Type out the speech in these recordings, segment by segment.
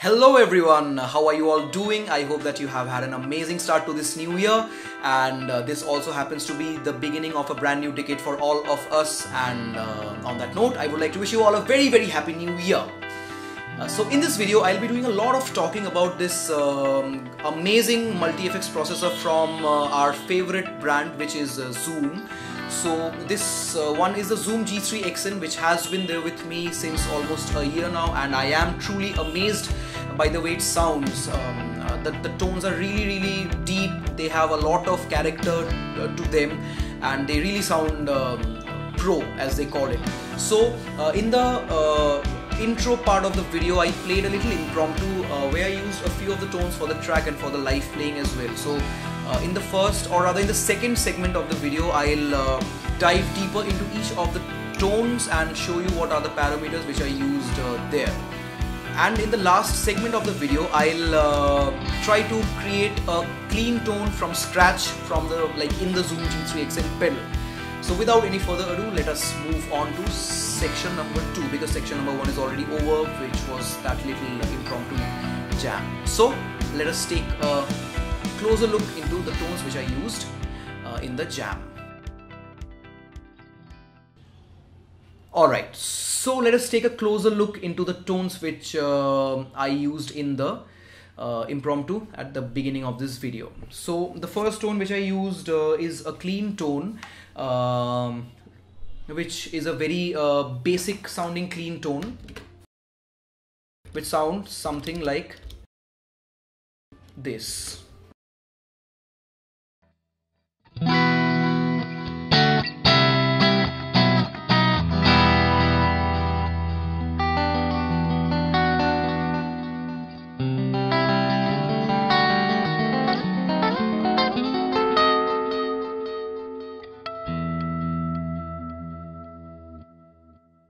Hello everyone, how are you all doing? I hope that you have had an amazing start to this new year, and this also happens to be the beginning of a brand new decade for all of us. And on that note, I would like to wish you all a very happy new year. So in this video, I'll be doing a lot of talking about this amazing multi-effects processor from our favorite brand, which is Zoom. So this one is the Zoom G3XN, which has been there with me since almost a year now, and I am truly amazed by the way it sounds. The tones are really deep, they have a lot of character to them, and they really sound pro, as they call it. So in the intro part of the video, I played a little impromptu where I used a few of the tones for the track and for the live playing as well. So in the first, or rather in the second segment of the video, I'll dive deeper into each of the tones and show you what are the parameters which I used there. And in the last segment of the video, I'll try to create a clean tone from scratch from the in the Zoom G3XN pedal. So without any further ado, let us move on to section number 2, because section number 1 is already over, which was that little impromptu jam. So let us take a closer look into the tones which I used in the jam. Alright, so let us take a closer look into the tones which I used in the impromptu at the beginning of this video. So the first tone which I used is a clean tone, which is a very basic sounding clean tone, which sounds something like this.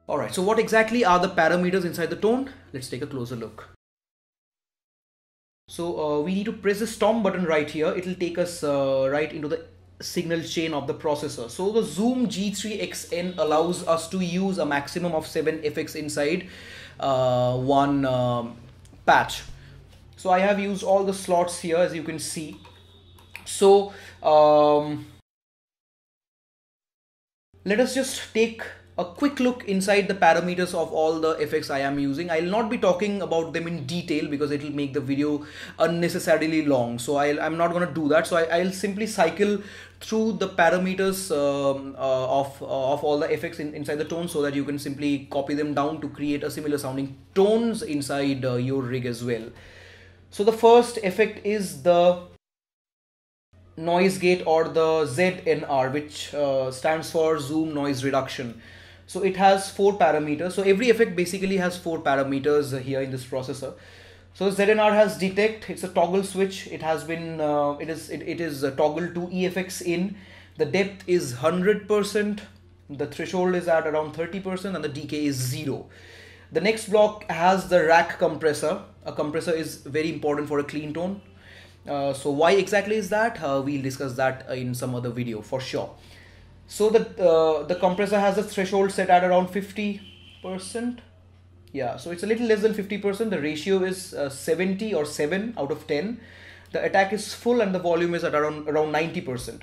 Alright, so what exactly are the parameters inside the tone? Let's take a closer look. So we need to press the stop button right here. It will take us right into the signal chain of the processor. So the Zoom G3XN allows us to use a maximum of 7 effects inside one patch. So I have used all the slots here, as you can see. So let us just take a quick look inside the parameters of all the effects I am using. I'll not be talking about them in detail because it will make the video unnecessarily long. So I'm not going to do that. So I'll simply cycle through the parameters of all the effects inside the tone, so that you can simply copy them down to create a similar sounding tones inside your rig as well. So the first effect is the noise gate, or the ZNR, which stands for Zoom Noise Reduction. So it has 4 parameters. So every effect basically has 4 parameters here in this processor. So ZNR has detect, it's a toggle switch. It has been it is toggled to EFX in. The depth is 100%, the threshold is at around 30%, and the decay is 0. The next block has the rack compressor. A compressor is very important for a clean tone. So why exactly is that? We'll discuss that in some other video for sure. So the compressor has a threshold set at around 50%. Yeah, so it's a little less than 50%. The ratio is 70 or 7 out of 10. The attack is full and the volume is at around 90%.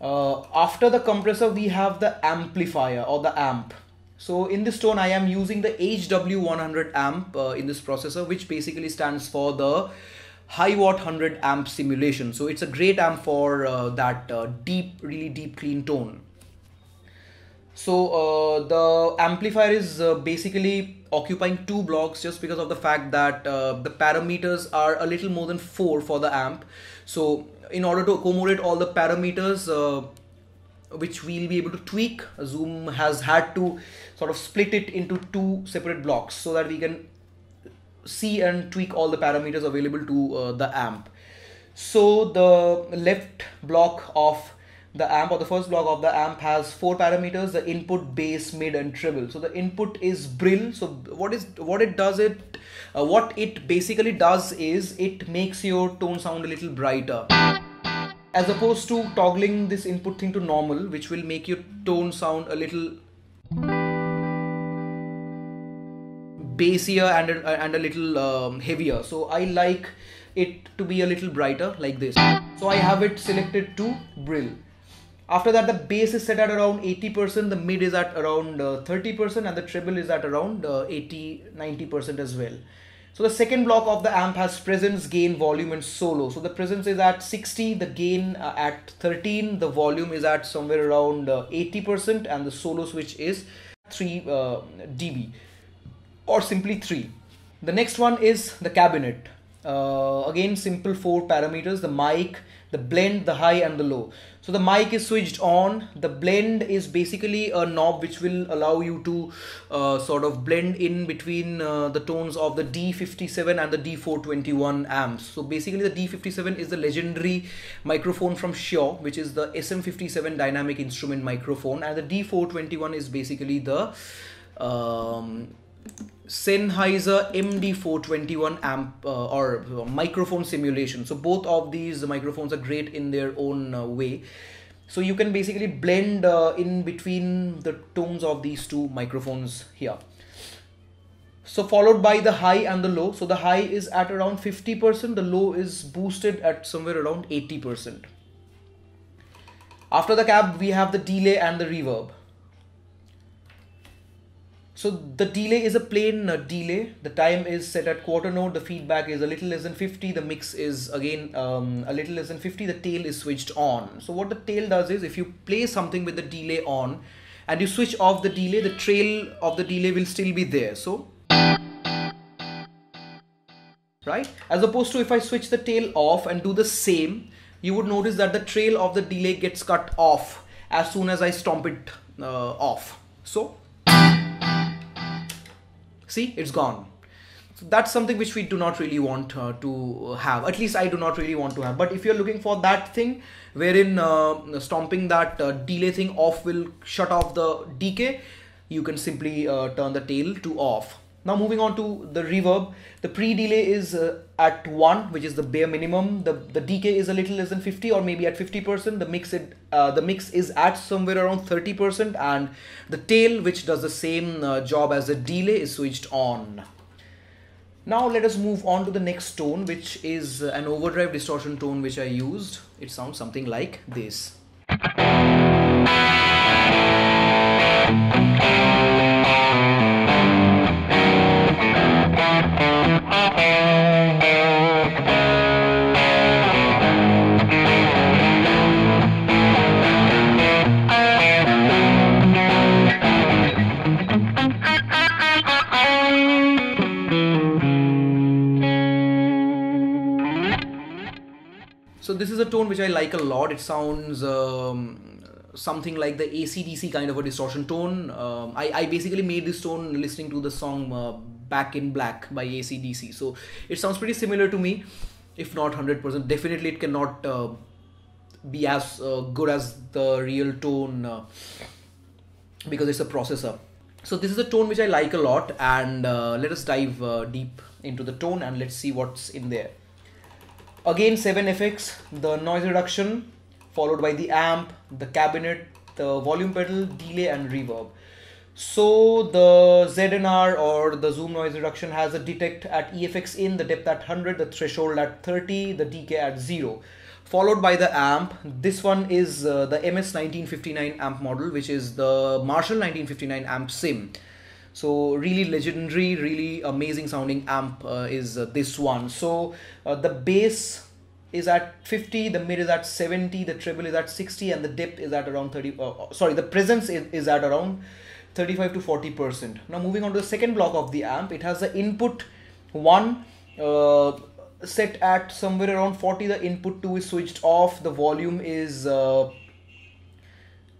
After the compressor, we have the amplifier, or the amp. So in this tone, I am using the HW100 amp in this processor, which basically stands for the high watt 100 amp simulation. So it's a great amp for that really deep clean tone. So the amplifier is basically occupying 2 blocks, just because of the fact that the parameters are a little more than 4 for the amp. So in order to accommodate all the parameters which we'll be able to tweak, Zoom has had to sort of split it into 2 separate blocks, so that we can see and tweak all the parameters available to the amp. So the left block of the amp, or the first block of the amp, has 4 parameters: the input, bass, mid, and treble. So the input is brill. So what it basically does is it makes your tone sound a little brighter, as opposed to toggling this input thing to normal, which will make your tone sound a little bassier and a little heavier. So I like it to be a little brighter like this. So I have it selected to Brill. After that, the bass is set at around 80%, the mid is at around 30%, and the treble is at around 80-90% as well. So the second block of the amp has presence, gain, volume and solo. So the presence is at 60, the gain at 13, the volume is at somewhere around 80%, and the solo switch is 3 dB or simply 3. The next one is the cabinet. Again, simple 4 parameters: the mic, the blend, the high and the low. So the mic is switched on. The blend is basically a knob which will allow you to sort of blend in between the tones of the D57 and the D421 amps. So basically the D57 is the legendary microphone from Shure, which is the SM57 dynamic instrument microphone, and the D421 is basically the Sennheiser MD421 amp or microphone simulation. So both of these microphones are great in their own way. So you can basically blend in between the tones of these two microphones here. So followed by the high and the low. So the high is at around 50%, the low is boosted at somewhere around 80%. After the cab, we have the delay and the reverb. So the delay is a plain delay. The time is set at quarter note. The feedback is a little less than 50. The mix is again a little less than 50. The tail is switched on. So what the tail does is, if you play something with the delay on and you switch off the delay, the trail of the delay will still be there. So, right? As opposed to if I switch the tail off and do the same, you would notice that the trail of the delay gets cut off as soon as I stomp it off. So, see, it's gone. So that's something which we do not really want to have. At least I do not really want to have. But if you're looking for that thing wherein stomping that delay thing off will shut off the decay, you can simply turn the tail to off. Now moving on to the reverb. The pre-delay is at 1, which is the bare minimum. The decay is a little less than 50 or maybe at 50%. The mix is at somewhere around 30%, and the tail, which does the same job as the delay, is switched on. Now let us move on to the next tone, which is an overdrive distortion tone which I used. It sounds something like this. So this is a tone which I like a lot. It sounds something like the AC/DC kind of a distortion tone. I basically made this tone listening to the song Back in Black by AC/DC. So it sounds pretty similar to me, if not 100%. Definitely it cannot be as good as the real tone because it's a processor. So this is a tone which I like a lot, and let us dive deep into the tone and let's see what's in there. Again, 7 effects: the noise reduction, followed by the amp, the cabinet, the volume pedal, delay and reverb. So the ZNR or the zoom noise reduction has a detect at EFX in, the depth at 100, the threshold at 30, the decay at 0. Followed by the amp. This one is the MS1959 amp model, which is the Marshall 1959 amp sim. So really legendary, really amazing sounding amp is this one. So the bass is at 50, the mid is at 70, the treble is at 60, and the depth is at around 30. The presence is at around 35 to 40%. Now moving on to the second block of the amp, it has the input 1 set at somewhere around 40, the input 2 is switched off, the volume is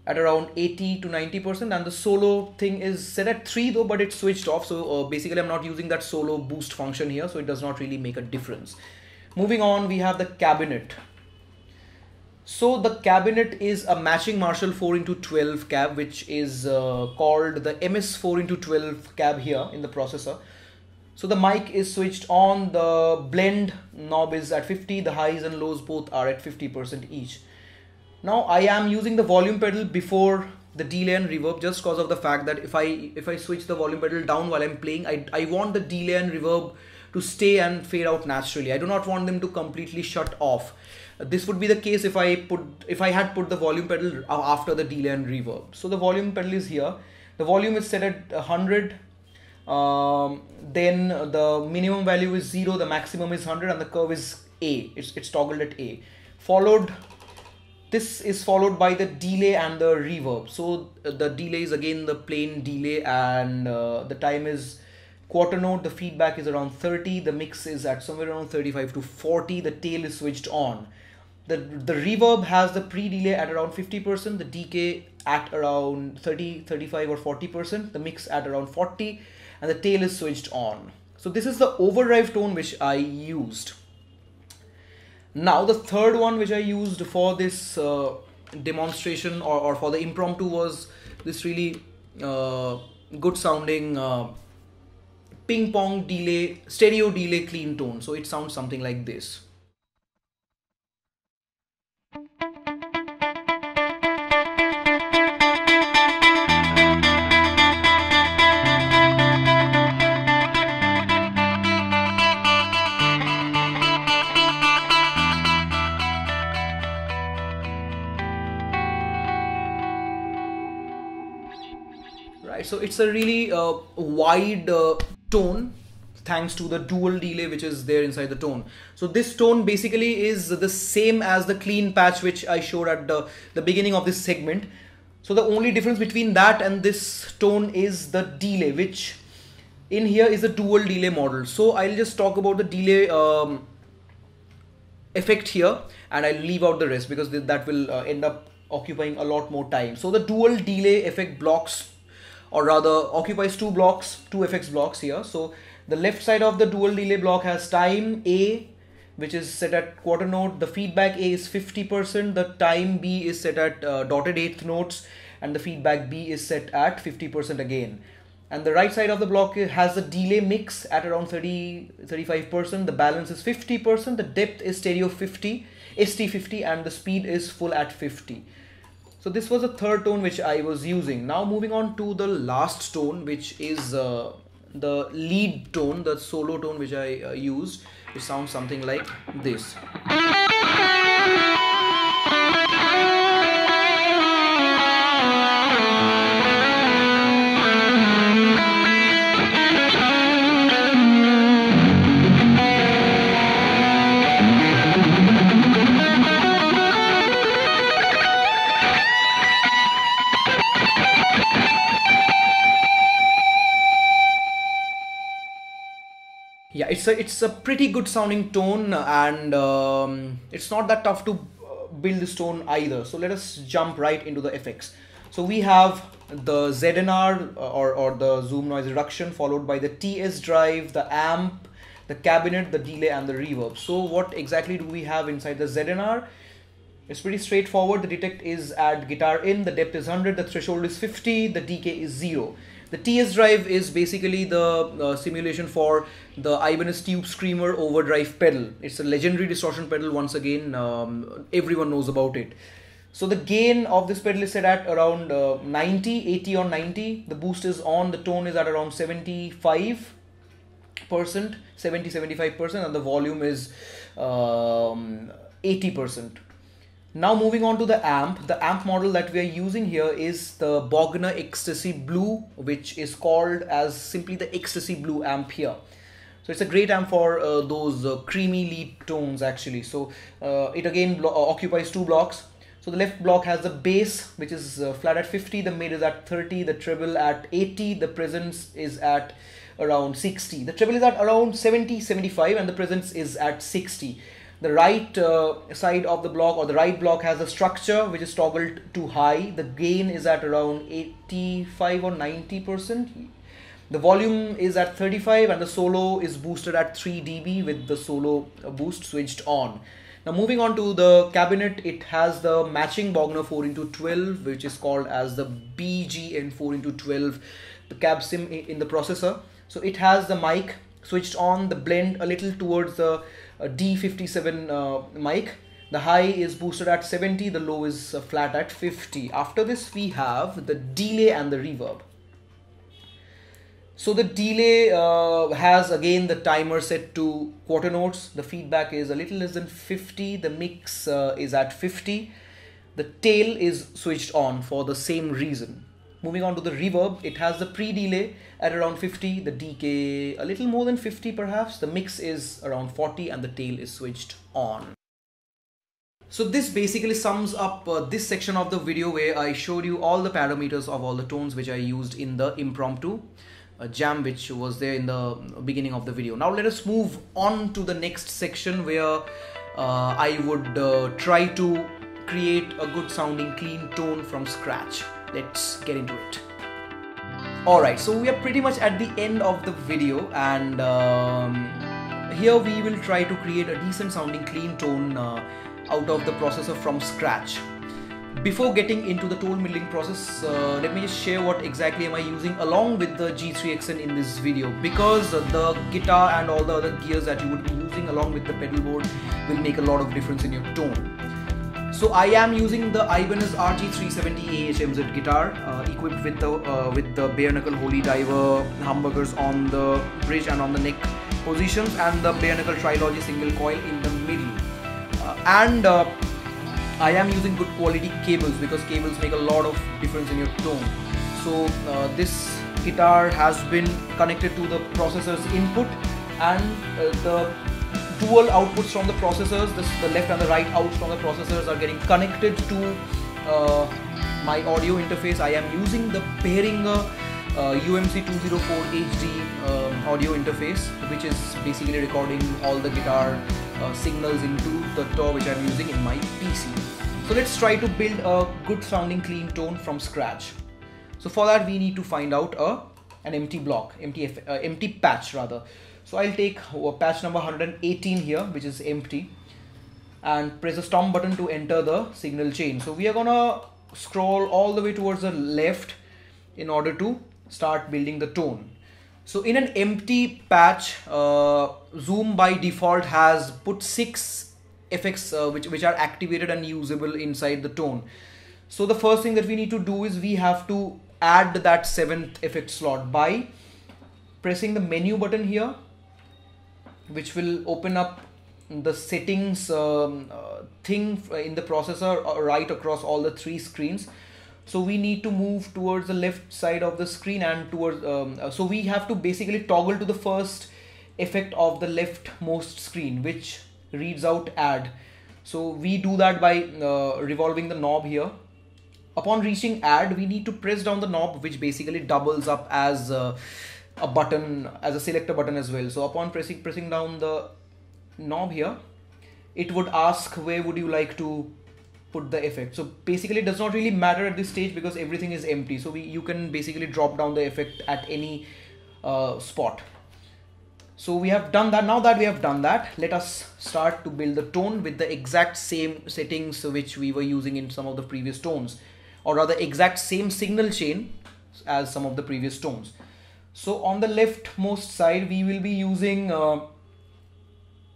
at around 80 to 90%, and the solo thing is set at 3 though, but it's switched off. So basically I'm not using that solo boost function here, so it does not really make a difference. Moving on, we have the cabinet. So the cabinet is a matching Marshall 4x12 cab, which is called the MS 4x12 cab here in the processor. So the mic is switched on, the blend knob is at 50, the highs and lows both are at 50% each. Now I am using the volume pedal before the delay and reverb just because of the fact that if I switch the volume pedal down while I'm playing, I want the delay and reverb to stay and fade out naturally. I do not want them to completely shut off. This would be the case if I had put the volume pedal after the delay and reverb. So the volume pedal is here. The volume is set at 100. Then the minimum value is 0, the maximum is 100, and the curve is A. It's toggled at A. This is followed by the delay and the reverb. So the delay is again the plain delay, and the time is quarter note. The feedback is around 30. The mix is at somewhere around 35 to 40. The tail is switched on. The reverb has the pre-delay at around 50%, the decay at around 30, 35 or 40%, the mix at around 40, and the tail is switched on. So this is the overdrive tone which I used. Now the third one which I used for this demonstration or for the impromptu was this really good sounding ping pong delay, stereo delay clean tone. So it sounds something like this. Right, so it's a really wide tone thanks to the dual delay which is there inside the tone. So this tone basically is the same as the clean patch which I showed at the beginning of this segment. So the only difference between that and this tone is the delay, which in here is a dual delay model. So I'll just talk about the delay effect here, and I'll leave out the rest because that will end up occupying a lot more time. So the dual delay effect blocks, or rather occupies two effects blocks here. So the left side of the dual delay block has time A, which is set at quarter note. The feedback A is 50%. The time B is set at dotted eighth notes, and the feedback B is set at 50% again. And the right side of the block has the delay mix at around 35%. The balance is 50%. The depth is stereo 50, ST50, and the speed is full at 50. So this was the third tone which I was using. Now moving on to the last tone, which is the lead tone, the solo tone which I used. It sounds something like this. Yeah, it's a pretty good sounding tone, and it's not that tough to build this tone either. So let us jump right into the effects. So we have the ZNR or the Zoom noise reduction, followed by the TS drive, the amp, the cabinet, the delay, and the reverb. So what exactly do we have inside the ZNR? It's pretty straightforward. The detect is at guitar in, the depth is 100, the threshold is 50, the decay is 0. The TS drive is basically the simulation for the Ibanez Tube Screamer Overdrive pedal. It's a legendary distortion pedal. Once again, everyone knows about it. So the gain of this pedal is set at around 90, 80 on 90. The boost is on, the tone is at around 75%, 70-75%, and the volume is 80%. Now moving on to the amp model that we are using here is the Bogner Ecstasy Blue, which is called as simply the Ecstasy Blue amp here. So it's a great amp for those creamy lead tones actually. So it again occupies two blocks. So the left block has the bass, which is flat at 50, the mid is at 30, the treble at 80, the presence is at around 60. The treble is at around 70-75, and the presence is at 60. The right side of the block, or the right block, has a structure which is toggled to high. The gain is at around 85 or 90%. The volume is at 35, and the solo is boosted at 3 dB with the solo boost switched on. Now moving on to the cabinet, it has the matching Bogner 4x12, which is called as the BGN 4x12, the cab sim in the processor. So it has the mic switched on, the blend a little towards the D57 mic. The high is boosted at 70, the low is flat at 50. After this we have the delay and the reverb. So the delay has again the timer set to quarter notes. The feedback is a little less than 50. The mix is at 50. The tail is switched on for the same reason. Moving on to the reverb, it has the pre-delay at around 50, the decay a little more than 50 perhaps. The mix is around 40 and the tail is switched on. So this basically sums up this section of the video where I showed you all the parameters of all the tones which I used in the impromptu jam which was there in the beginning of the video. Now let us move on to the next section where I would try to create a good sounding clean tone from scratch. Let's get into it. Alright, so we are pretty much at the end of the video, and here we will try to create a decent sounding clean tone out of the processor from scratch. Before getting into the tone milling process, let me just share what exactly am I using along with the G3XN in this video, because the guitar and all the other gears that you would be using along with the pedal board will make a lot of difference in your tone. So I am using the Ibanez RG370 AHMZ guitar equipped with the bare knuckle holy diver humbuckers on the bridge and on the neck positions, and the bare knuckle trilogy single coil in the middle. I am using good quality cables because cables make a lot of difference in your tone. So this guitar has been connected to the processor's input, and the dual outputs from the processors, the left and the right outs from the processors are getting connected to my audio interface. I am using the Behringer UMC 204 HD audio interface, which is basically recording all the guitar signals into the DAW which I am using in my PC. So let's try to build a good sounding clean tone from scratch. So for that we need to find out an empty block, empty patch rather. So I'll take patch number 118 here, which is empty, and press the stop button to enter the signal chain. So we are gonna scroll all the way towards the left in order to start building the tone. So in an empty patch, Zoom by default has put 6 effects which are activated and usable inside the tone. So the first thing that we need to do is we have to add that 7th effect slot by pressing the menu button here, which will open up the settings thing in the processor right across all the 3 screens. So we need to move towards the left side of the screen and towards so we have to basically toggle to the first effect of the leftmost screen, which reads out add. So we do that by revolving the knob here. Upon reaching add, we need to press down the knob, which basically doubles up as a button, as a selector button as well. So upon pressing down the knob here, it would ask where would you like to put the effect. So basically it does not really matter at this stage because everything is empty. So you can basically drop down the effect at any spot. So we have done that. Now that we have done that, let us start to build the tone with the exact same settings which we were using in some of the previous tones, or rather exact same signal chain as some of the previous tones. So on the leftmost side, we will be using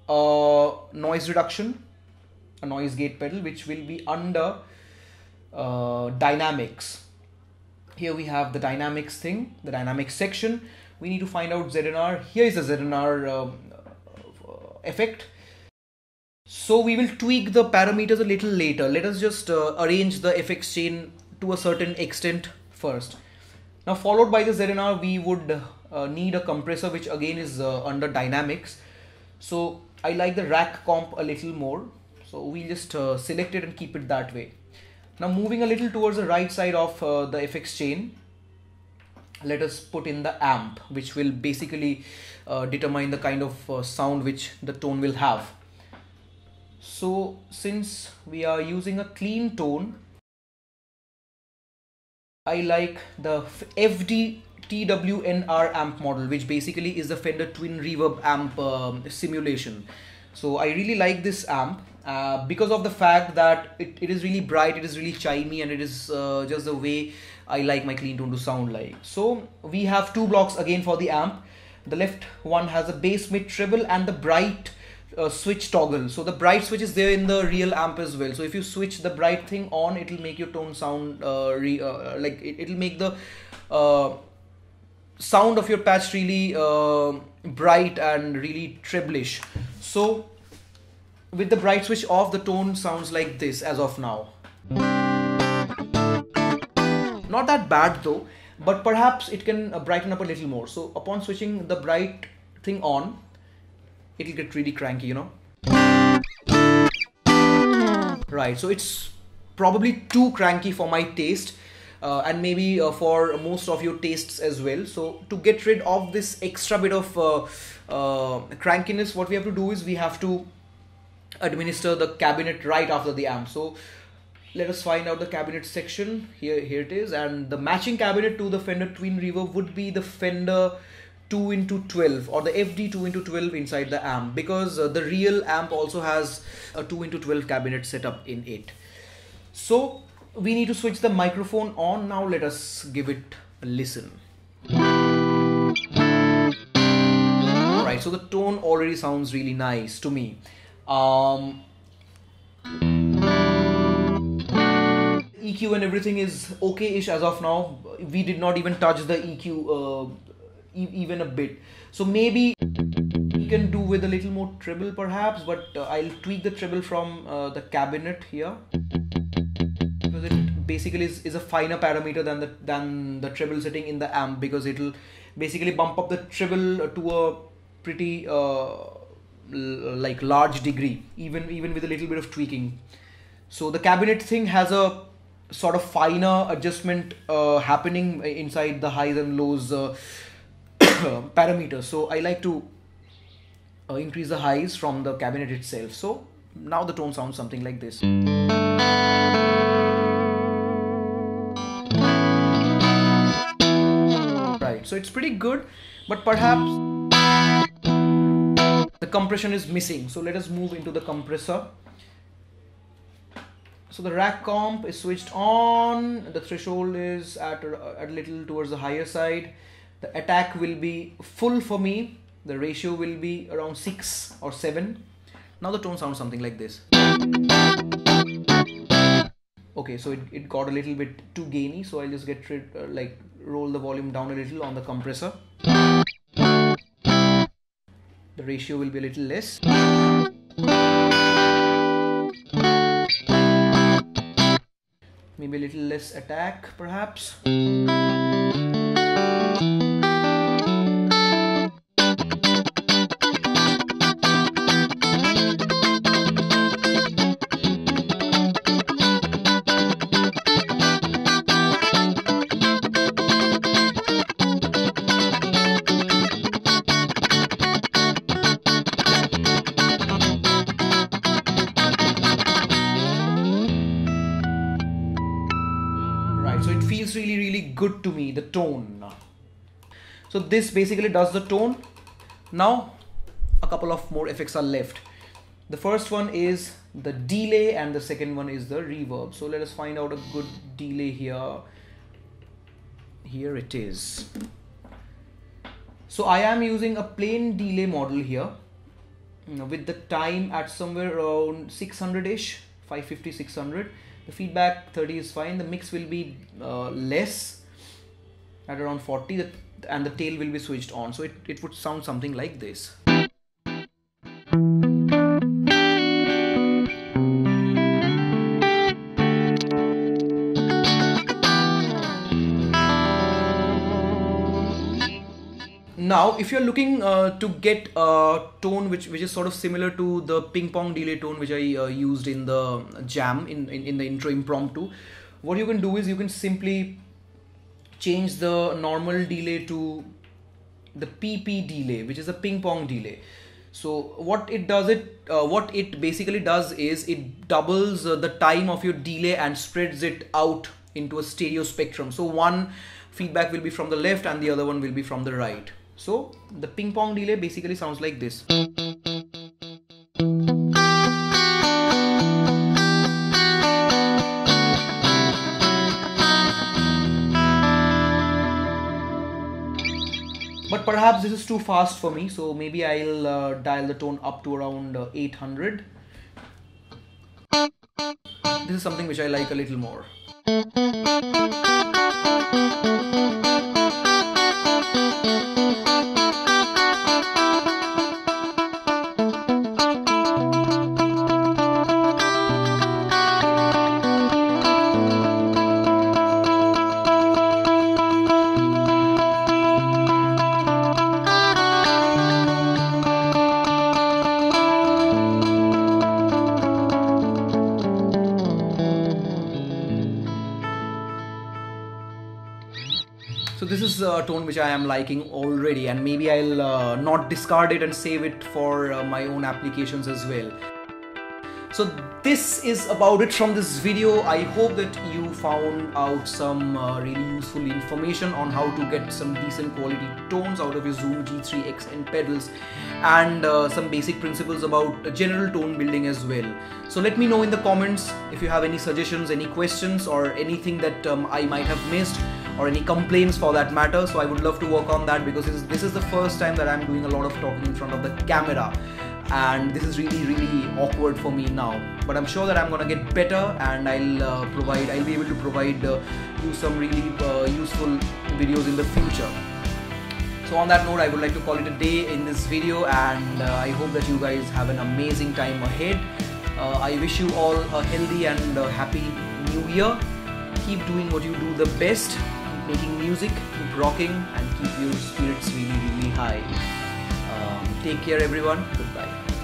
noise reduction, a noise gate pedal, which will be under dynamics. Here we have the dynamics thing, the dynamics section. We need to find out ZNR. Here is the ZNR effect. So we will tweak the parameters a little later. Let us just arrange the effects chain to a certain extent first. Now followed by the ZNR, we would need a compressor, which again is under dynamics. So I like the rack comp a little more. So we just select it and keep it that way. Now moving a little towards the right side of the effects chain, let us put in the amp, which will basically determine the kind of sound which the tone will have. So since we are using a clean tone, I like the FD TWNR amp model, which basically is the Fender Twin Reverb amp simulation. So I really like this amp because of the fact that it is really bright, it is really chimey, and it is just the way I like my clean tone to sound like. So we have 2 blocks again for the amp. The left one has a bass, mid, treble, and the bright switch toggle. So the bright switch is there in the real amp as well. So if you switch the bright thing on, it will make your tone sound like it will make the sound of your patch really bright and really treblish. So with the bright switch off, the tone sounds like this as of now. Not that bad though, but perhaps it can brighten up a little more. So upon switching the bright thing on, it'll get really cranky, you know. Right, so it's probably too cranky for my taste, and maybe for most of your tastes as well. So to get rid of this extra bit of crankiness, what we have to do is we have to administer the cabinet right after the amp. So let us find out the cabinet section. Here it is, and the matching cabinet to the Fender Twin Reverb would be the Fender 2x12 or the FD 2x12 inside the amp, because the real amp also has a 2x12 cabinet setup in it. So we need to switch the microphone on. Now let us give it a listen. Alright, so the tone already sounds really nice to me. EQ and everything is okay-ish as of now. We did not even touch the EQ even a bit. So maybe you can do with a little more treble perhaps, but I'll tweak the treble from the cabinet here, because it basically is a finer parameter than the treble setting in the amp, because it'll basically bump up the treble to a pretty like large degree, even with a little bit of tweaking. So the cabinet thing has a sort of finer adjustment happening inside the highs and lows parameters. So I like to increase the highs from the cabinet itself. So now the tone sounds something like this. Right, so it's pretty good, but perhaps the compression is missing. So let us move into the compressor. So the rack comp is switched on, the threshold is at a little towards the higher side. The attack will be full for me. The ratio will be around 6 or 7. Now the tone sounds something like this. Okay, so it got a little bit too gainy, so I'll just get rid, roll the volume down a little on the compressor. The ratio will be a little less. Maybe a little less attack perhaps. So it feels really good to me, the tone. So this basically does the tone. Now a couple of more effects are left. The first one is the delay and the second one is the reverb. So let us find out a good delay here. Here it is. So I am using a plain delay model here, with the time at somewhere around 600-ish, 550, 600. The feedback 30 is fine. The mix will be less at around 40, and the tail will be switched on. So it would sound something like this. Now, if you're looking to get a tone which is sort of similar to the ping pong delay tone which I used in the jam in the intro impromptu, what you can do is you can simply change the normal delay to the PP delay, which is a ping pong delay. So what it basically does is it doubles the time of your delay and spreads it out into a stereo spectrum. So one feedback will be from the left and the other one will be from the right. So the ping pong delay basically sounds like this. But perhaps this is too fast for me, so maybe I'll dial the tone up to around 800. This is something which I like a little more. So this is a tone which I am liking already, and maybe I'll not discard it and save it for my own applications as well. So this is about it from this video. I hope that you found out some really useful information on how to get some decent quality tones out of your Zoom G3XN pedals, and some basic principles about general tone building as well. So let me know in the comments if you have any suggestions, any questions, or anything that I might have missed, or any complaints for that matter. So I would love to work on that, because this is the first time that I'm doing a lot of talking in front of the camera, and this is really awkward for me now. But I'm sure that I'm gonna get better, and I'll be able to provide you some really useful videos in the future. So on that note, I would like to call it a day in this video, and I hope that you guys have an amazing time ahead. I wish you all a healthy and happy new year. Keep doing what you do the best, keep making music, keep rocking, and keep your spirits really high. Take care everyone, goodbye.